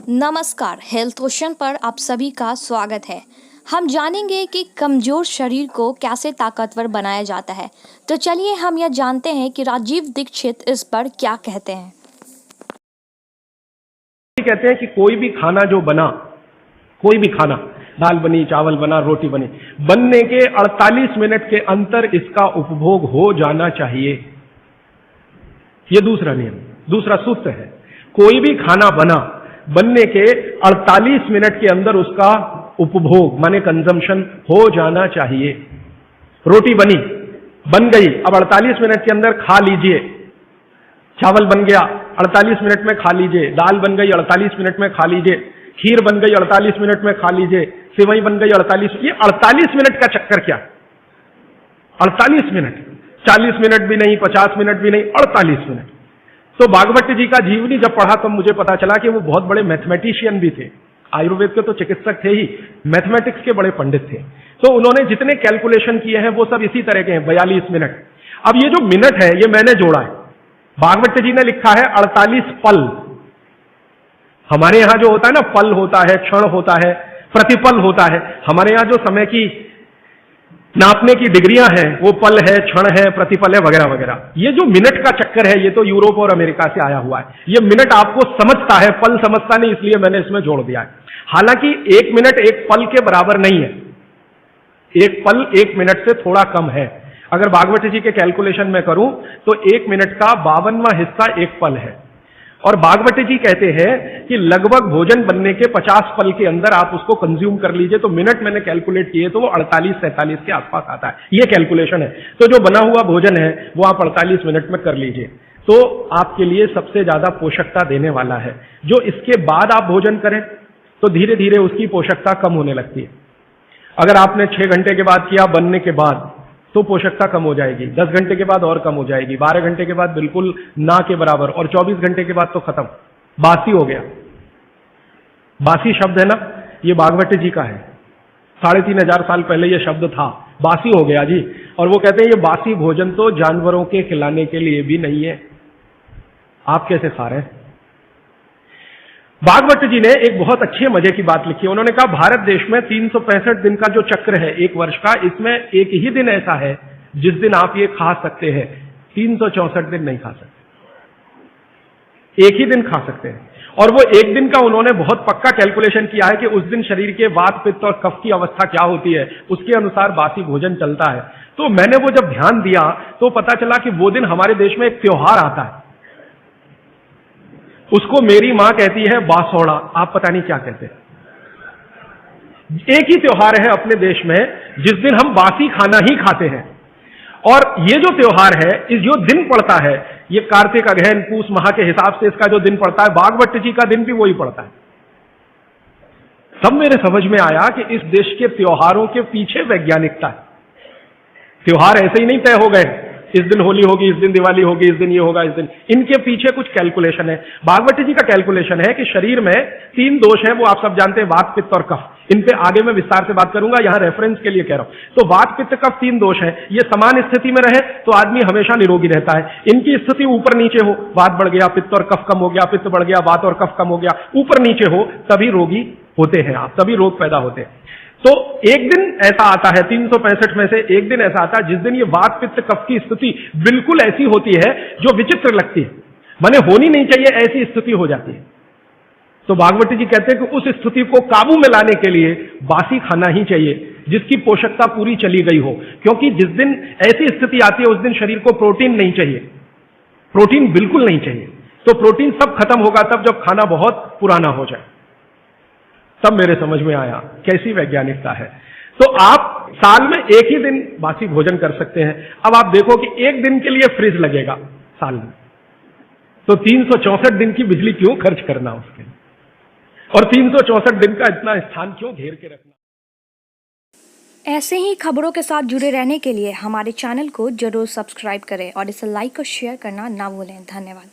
नमस्कार, health question पर आप सभी का स्वागत है। हम जानेंगे कि कमजोर शरीर को कैसे ताकतवर बनाया जाता है। तो चलिए हम यह जानते हैं कि राजीव दीक्षित इस पर क्या कहते हैं। कहते हैं कि कोई भी खाना जो बना, कोई भी खाना, दाल बनी, चावल बना, रोटी बनी, बनने के 48 मिनट के अंतर इसका उपभोग हो जाना चाहिए। यह दूसरा नियम, दूसरा सूत्र है। कोई भी खाना बना, बनने के 48 मिनट के अंदर उसका उपभोग माने कंजम्पशन हो जाना चाहिए। रोटी बनी, बन गई, अब 48 मिनट के अंदर खा लीजिए। चावल बन गया, 48 मिनट में खा लीजिए। दाल बन गई, 48 मिनट में खा लीजिए। खीर बन गई, 48 मिनट में खा लीजिए। सेवई बन गई 48। ये 48 मिनट का चक्कर क्या? 48 मिनट, 40 मिनट भी नहीं, 50 मिनट भी नहीं, 48 मिनट। तो भागवत जी का जीवनी जब पढ़ा तब मुझे पता चला कि वो बहुत बड़े मैथमेटिशियन भी थे। आयुर्वेद के तो चिकित्सक थे ही, मैथमेटिक्स के बड़े पंडित थे। तो उन्होंने जितने कैलकुलेशन किए हैं वो सब इसी तरह के हैं, 42 मिनट। अब ये जो मिनट है ये मैंने जोड़ा है। भागवत जी ने लिखा है 48 पल। हमारे यहां जो होता है ना, पल होता है, क्षण होता है, प्रतिपल होता है। हमारे यहां जो समय की नापने की डिग्रियां हैं वो पल है, क्षण है, प्रतिपल है, वगैरह वगैरह। ये जो मिनट का चक्कर है ये तो यूरोप और अमेरिका से आया हुआ है। ये मिनट आपको समझता है, पल समझता नहीं, इसलिए मैंने इसमें जोड़ दिया है। हालांकि एक मिनट एक पल के बराबर नहीं है। एक पल एक मिनट से थोड़ा कम है। अगर भागवत जी के कैलकुलेशन में करूं तो एक मिनट का 52वां हिस्सा एक पल है। और भागवत जी कहते हैं कि लगभग भोजन बनने के 50 पल के अंदर आप उसको कंज्यूम कर लीजिए। तो मिनट मैंने कैलकुलेट किए तो वो 48-47 के आसपास आता है। ये कैलकुलेशन है। तो जो बना हुआ भोजन है वो आप 48 मिनट में कर लीजिए, तो आपके लिए सबसे ज्यादा पोषकता देने वाला है। जो इसके बाद आप भोजन करें तो धीरे धीरे उसकी पोषकता कम होने लगती है। अगर आपने 6 घंटे के बाद किया बनने के बाद तो पोषकता कम हो जाएगी, 10 घंटे के बाद और कम हो जाएगी, 12 घंटे के बाद बिल्कुल ना के बराबर, और 24 घंटे के बाद तो खत्म, बासी हो गया। बासी शब्द है ना, ये भागवत जी का है। 3500 साल पहले ये शब्द था, बासी हो गया जी। और वो कहते हैं ये बासी भोजन तो जानवरों के खिलाने के लिए भी नहीं है, आप कैसे खा रहे हैं? भागवत जी ने एक बहुत अच्छे मजे की बात लिखी है। उन्होंने कहा भारत देश में 365 दिन का जो चक्र है एक वर्ष का, इसमें एक ही दिन ऐसा है जिस दिन आप ये खा सकते हैं। 364 दिन नहीं खा सकते, एक ही दिन खा सकते हैं। और वो एक दिन का उन्होंने बहुत पक्का कैलकुलेशन किया है कि उस दिन शरीर के वात, पित्त और कफ की अवस्था क्या होती है, उसके अनुसार बासी भोजन चलता है। तो मैंने वो जब ध्यान दिया तो पता चला कि वो दिन हमारे देश में एक त्योहार आता है, उसको मेरी मां कहती है बासौड़ा, आप पता नहीं क्या कहते हैं। एक ही त्योहार है अपने देश में जिस दिन हम बासी खाना ही खाते हैं। और ये जो त्योहार है, इस जो दिन पड़ता है, ये कार्तिक, अगहन, पूस माह के हिसाब से इसका जो दिन पड़ता है, भागवत जी का दिन भी वही पड़ता है। तब मेरे समझ में आया कि इस देश के त्योहारों के पीछे वैज्ञानिकता है। त्योहार ऐसे ही नहीं तय हो गए, इस दिन होली होगी, इस दिन दिवाली होगी, इस दिन ये होगा, इस दिन, इनके पीछे कुछ कैलकुलेशन है। भागवत जी का कैलकुलेशन है कि शरीर में 3 दोष हैं, वो आप सब जानते हैं, वात, पित्त और कफ। इन पे आगे मैं विस्तार से बात करूंगा, यहां रेफरेंस के लिए कह रहा हूं। तो वात, पित्त, कफ 3 दोष हैं। ये समान स्थिति में रहे तो आदमी हमेशा निरोगी रहता है। इनकी स्थिति ऊपर नीचे हो, वात बढ़ गया, पित्त और कफ कम हो गया, पित्त बढ़ गया, वात और कफ कम हो गया, ऊपर नीचे हो, तभी रोगी होते हैं आप, तभी रोग पैदा होते हैं। तो एक दिन ऐसा आता है 365 में से एक दिन ऐसा आता है जिस दिन ये वात, पित्त, कफ की स्थिति बिल्कुल ऐसी होती है जो विचित्र लगती है, माने होनी नहीं चाहिए ऐसी स्थिति हो जाती है। तो भागवत जी कहते हैं कि उस स्थिति को काबू में लाने के लिए बासी खाना ही चाहिए जिसकी पोषकता पूरी चली गई हो। क्योंकि जिस दिन ऐसी स्थिति आती है उस दिन शरीर को प्रोटीन नहीं चाहिए, प्रोटीन बिल्कुल नहीं चाहिए। तो प्रोटीन सब खत्म होगा तब जब खाना बहुत पुराना हो जाए। तब मेरे समझ में आया कैसी वैज्ञानिकता है। तो आप साल में एक ही दिन बासी भोजन कर सकते हैं। अब आप देखो कि एक दिन के लिए फ्रिज लगेगा साल में, तो 364 दिन की बिजली क्यों खर्च करना उसके लिए, और 364 दिन का इतना स्थान क्यों घेर के रखना। ऐसे ही खबरों के साथ जुड़े रहने के लिए हमारे चैनल को जरूर सब्सक्राइब करें और इसे लाइक और शेयर करना ना भूलें। धन्यवाद।